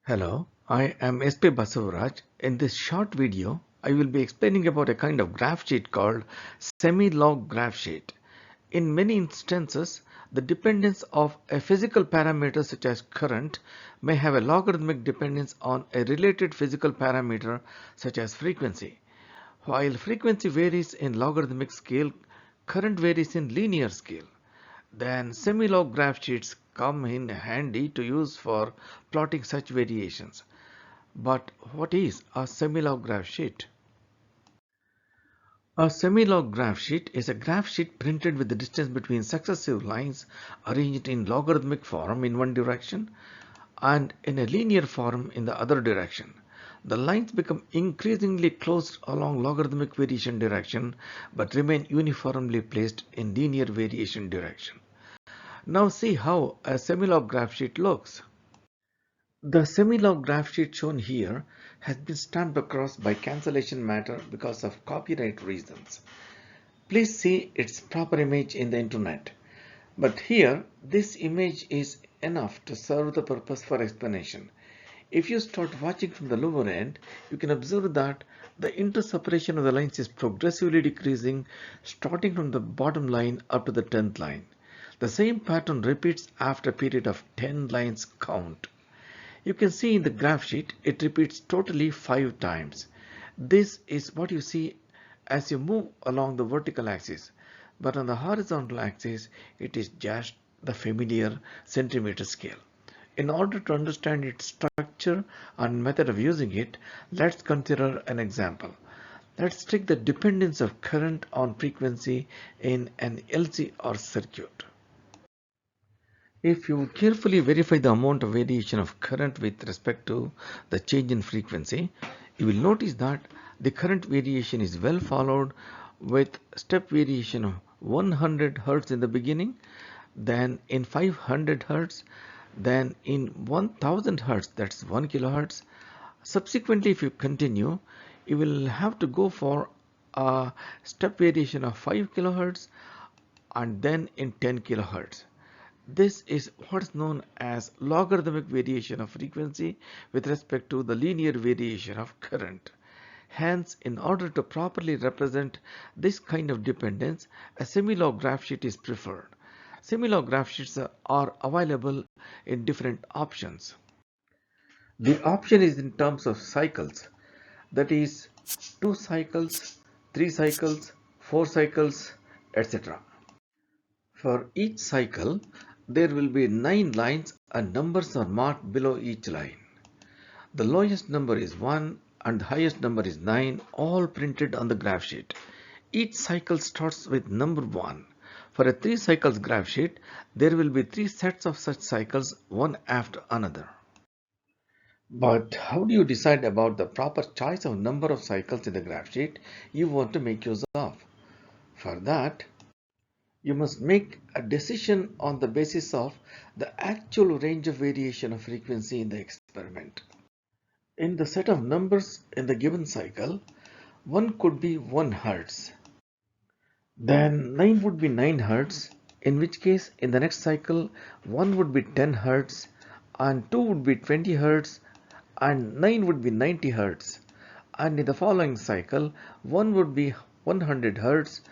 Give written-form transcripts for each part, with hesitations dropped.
Hello, I am SP Basavaraj. In this short video, I will be explaining about a kind of graph sheet called Semilog graph sheet. In many instances, the dependence of a physical parameter such as current may have a logarithmic dependence on a related physical parameter such as frequency. While frequency varies in logarithmic scale, current varies in linear scale. Then Semilog graph sheets come in handy to use for plotting such variations. But what is a Semilog graph sheet? A Semilog graph sheet is a graph sheet printed with the distance between successive lines arranged in logarithmic form in one direction and in a linear form in the other direction. The lines become increasingly close along logarithmic variation direction but remain uniformly placed in linear variation direction. Now see how a Semilog graph sheet looks. The Semilog graph sheet shown here has been stamped across by cancellation matter because of copyright reasons. Please see its proper image in the internet. But here, this image is enough to serve the purpose for explanation. If you start watching from the lower end, you can observe that the interseparation of the lines is progressively decreasing, starting from the bottom line up to the 10th line. The same pattern repeats after a period of 10 lines count. You can see in the graph sheet, it repeats totally 5 times. This is what you see as you move along the vertical axis. But on the horizontal axis, it is just the familiar centimeter scale. In order to understand its structure and method of using it, let's consider an example. Let's take the dependence of current on frequency in an LCR circuit. If you carefully verify the amount of variation of current with respect to the change in frequency, you will notice that the current variation is well followed with step variation of 100 Hz in the beginning, then in 500 Hz, then in 1000 Hz, that's 1 kilohertz. Subsequently, if you continue, you will have to go for a step variation of 5 kilohertz and then in 10 kilohertz. This is what's known as logarithmic variation of frequency with respect to the linear variation of current. Hence, in order to properly represent this kind of dependence, a Semilog graph sheet is preferred. Semilog graph sheets are available in different options. The option is in terms of cycles, that is 2 cycles, 3 cycles, 4 cycles, etc. For each cycle, there will be 9 lines and numbers are marked below each line. The lowest number is 1 and the highest number is 9, all printed on the graph sheet. Each cycle starts with number 1. For a 3 cycles graph sheet, there will be 3 sets of such cycles, one after another. But how do you decide about the proper choice of number of cycles in the graph sheet you want to make use of? For that, you must make a decision on the basis of the actual range of variation of frequency in the experiment. In the set of numbers in the given cycle, 1 could be 1 Hz. Then 9 would be 9 Hz, in which case in the next cycle 1 would be 10 Hz and 2 would be 20 Hz and 9 would be 90 Hz. And in the following cycle 1 would be 100 Hz,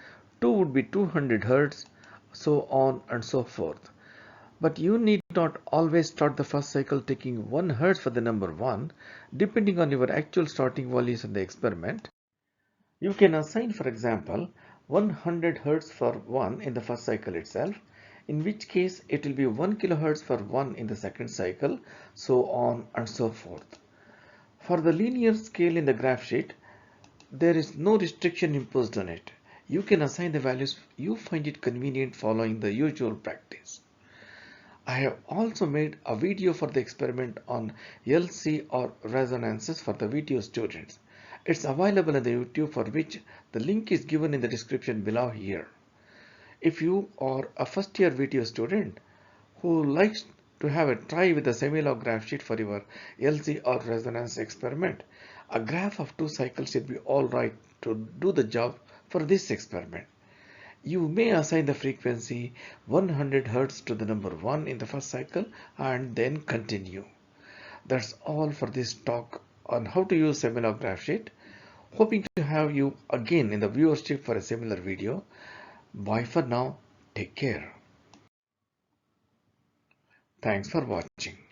2 would be 200 Hz, so on and so forth. But you need not always start the first cycle taking 1 Hz for the number 1, depending on your actual starting values in the experiment. You can assign, for example, 100 Hz for 1 in the first cycle itself, in which case it will be 1 kHz for 1 in the second cycle, so on and so forth. For the linear scale in the graph sheet, there is no restriction imposed on it. You can assign the values you find it convenient following the usual practice. I have also made a video for the experiment on LC or resonances for the video students. It's available on the YouTube, for which the link is given in the description below here. If you are a first year video student who likes to have a try with the Semilog graph sheet for your LC or resonance experiment, a graph of 2 cycles should be alright to do the job for this experiment. You may assign the frequency 100 Hz to the number 1 in the first cycle and then continue. That's all for this talk on how to use Semilog graph sheet. Hoping to have you again in the viewership for a similar video. Bye for now. Take care. Thanks for watching.